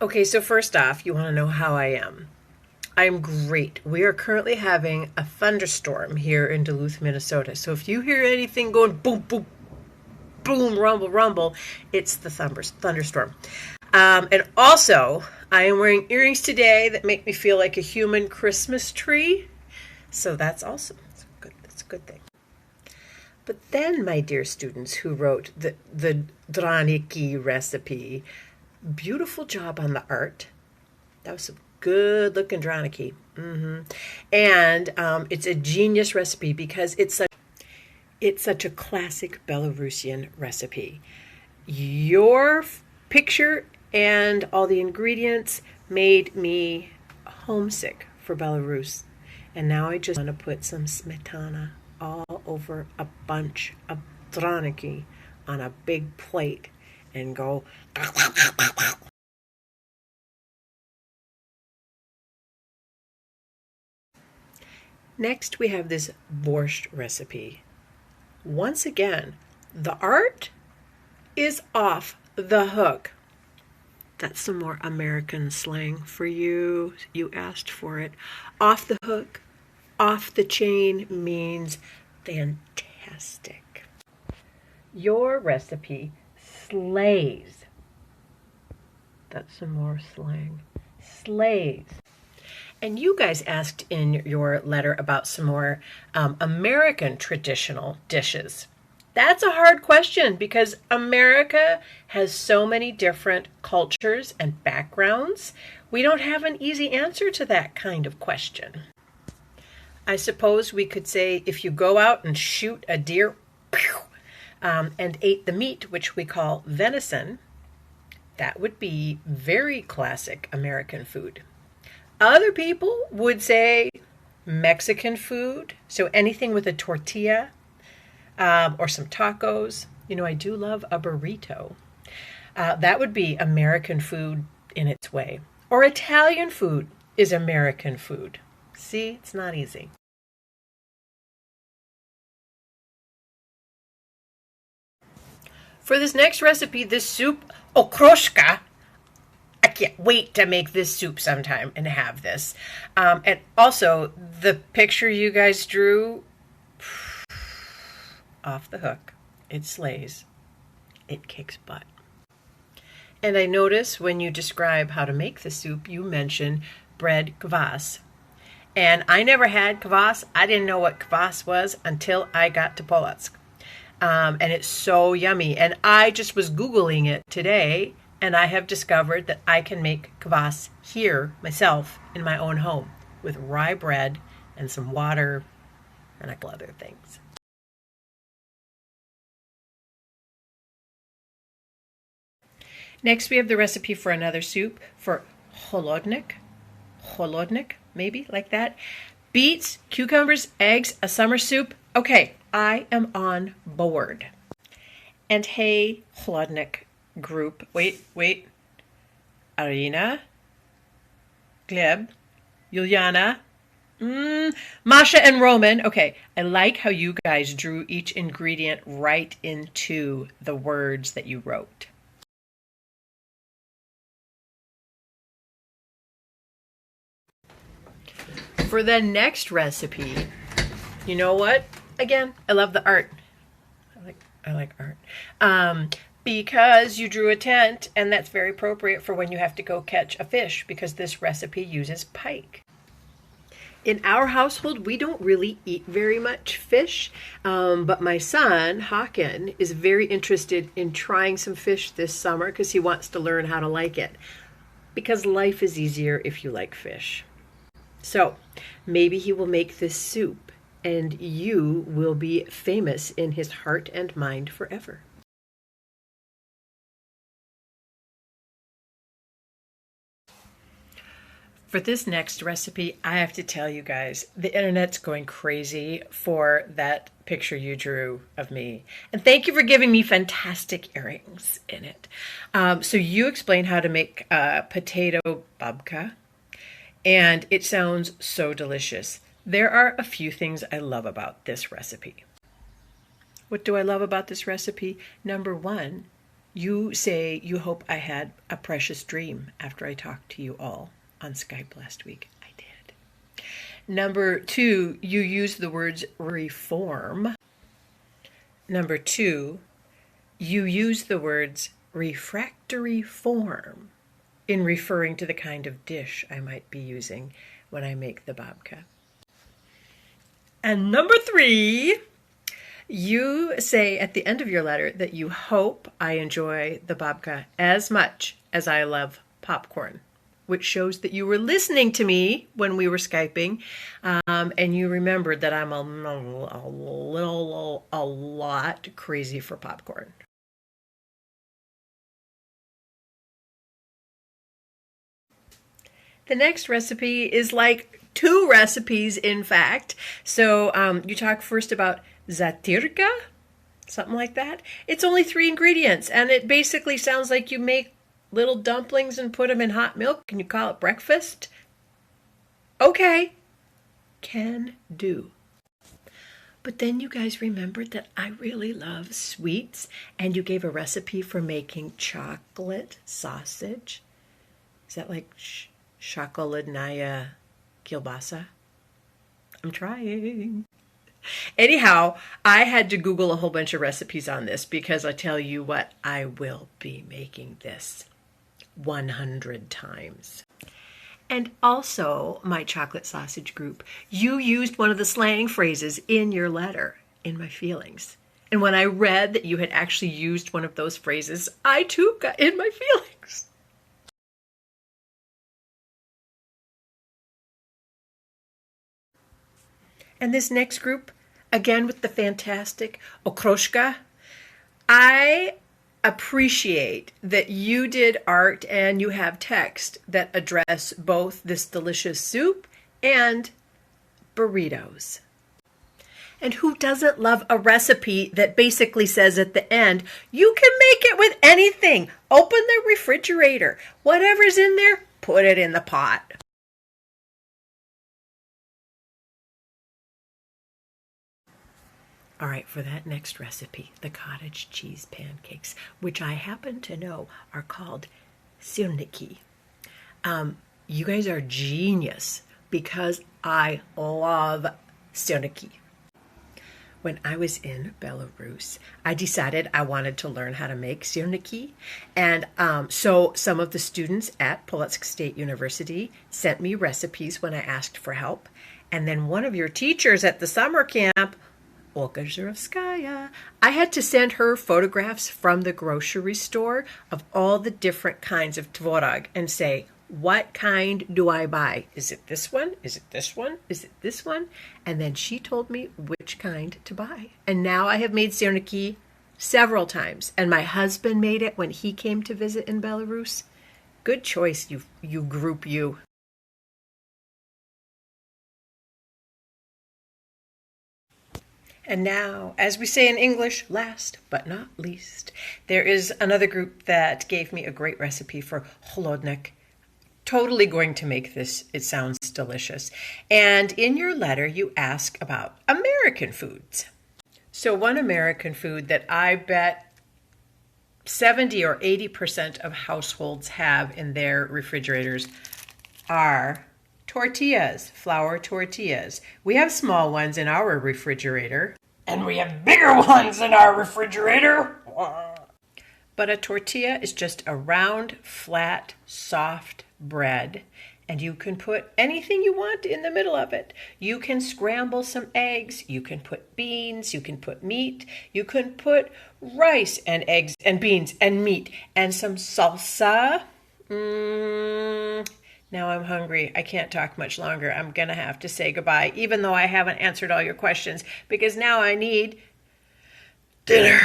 Okay, so first off, you want to know how I am. I'm great. We are currently having a thunderstorm here in Duluth, Minnesota. So if you hear anything going boom, boom, boom, rumble, rumble, it's the thunderstorm. And also, I am wearing earrings today that make me feel like a human Christmas tree. So that's awesome. That's a good thing. But then, my dear students who wrote the draniki recipe, beautiful job on the art. That was some good looking draniki. And it's a genius recipe because it's such a classic Belarusian recipe. Your picture and all the ingredients made me homesick for Belarus. And now I just want to put some smetana all over a bunch of draniki on a big plate and go. Next, we have this borscht recipe. Once again, the art is off the hook. That's some more American slang for you. You asked for it. Off the hook, off the chain means fantastic. Your recipe slays. That's some more slang. Slays. And you guys asked in your letter about some more American traditional dishes. That's a hard question because America has so many different cultures and backgrounds. We don't have an easy answer to that kind of question. I suppose we could say if you go out and shoot a deer and ate the meat, which we call venison, that would be very classic American food. Other people would say Mexican food, so anything with a tortilla or some tacos. You know, I do love a burrito. That would be American food in its way. Or Italian food is American food. See, it's not easy. For this next recipe, this soup, okroshka, I can't wait to make this soup sometime and have this. And also, the picture you guys drew, off the hook. It slays. It kicks butt. And I notice when you describe how to make the soup, you mention bread kvass. And I never had kvass. I didn't know what kvass was until I got to Polotsk. And it's so yummy. And I just was Googling it today, and I have discovered that I can make kvass here myself in my own home with rye bread and some water and a couple other things. Next, we have the recipe for another soup for holodnik, maybe like that. Beets, cucumbers, eggs, a summer soup. Okay, I am on board. And hey, holodnik group. Wait. Arina, Gleb, Yuliana, Masha and Roman. Okay, I like how you guys drew each ingredient right into the words that you wrote. For the next recipe, you know what? Again, I love the art. I like art. Because you drew a tent, and that's very appropriate for when you have to go catch a fish, because this recipe uses pike. In our household, we don't really eat very much fish, but my son, Hakan, is very interested in trying some fish this summer because he wants to learn how to like it. Because life is easier if you like fish. So maybe he will make this soup, and you will be famous in his heart and mind forever. For this next recipe, I have to tell you guys, the internet's going crazy for that picture you drew of me. And thank you for giving me fantastic earrings in it. So you explained how to make potato babka, and it sounds so delicious. There are a few things I love about this recipe. What do I love about this recipe? Number one, You say you hope I had a precious dream after I talked to you all on Skype last week. I did. Number 2, you use the words reform. Number 2, you use the words refractory form in referring to the kind of dish I might be using when I make the babka. And number 3, you say at the end of your letter that you hope I enjoy the babka as much as I love popcorn, which shows that you were listening to me when we were Skyping, and you remembered that I'm a lot crazy for popcorn. The next recipe is like 2 recipes, in fact. So you talk first about zatirka, something like that. It's only 3 ingredients, and it basically sounds like you make little dumplings and put them in hot milk, and you call it breakfast. Okay, can do. But then you guys remembered that I really love sweets, and you gave a recipe for making chocolate sausage. Is that like Shokoladnaya kielbasa? I'm trying. Anyhow, I had to Google a whole bunch of recipes on this because I tell you what, I will be making this 100 times. And also, my chocolate sausage group, you used one of the slang phrases in your letter, in my feelings. And when I read that you had actually used one of those phrases, I too got in my feelings. And this next group, again with the fantastic okroshka, I appreciate that you did art and you have text that address both this delicious soup and burritos. And who doesn't love a recipe that basically says at the end, you can make it with anything. Open the refrigerator. Whatever's in there, put it in the pot. All right, for that next recipe, the cottage cheese pancakes, which I happen to know are called sirniki. You guys are genius because I love sirniki. When I was in Belarus, I decided I wanted to learn how to make sirniki. And so some of the students at Polotsk State University sent me recipes when I asked for help. And then one of your teachers at the summer camp, Olga Zhurovskaya, I had to send her photographs from the grocery store of all the different kinds of tvorog and say, what kind do I buy? Is it this one? Is it this one? Is it this one? And then she told me which kind to buy. And now I have made sirniki several times. And my husband made it when he came to visit in Belarus. Good choice, you group you. And now, as we say in English, last but not least, there is another group that gave me a great recipe for holodnik. Totally going to make this. It sounds delicious. And in your letter, you ask about American foods. So one American food that I bet 70 or 80% of households have in their refrigerators are tortillas, flour tortillas. We have small ones in our refrigerator, and we have bigger ones in our refrigerator. But a tortilla is just a round, flat, soft bread, and you can put anything you want in the middle of it. You can scramble some eggs, you can put beans, you can put meat, you can put rice and eggs and beans and meat and some salsa. Now I'm hungry. I can't talk much longer. I'm going to have to say goodbye, even though I haven't answered all your questions, because now I need dinner.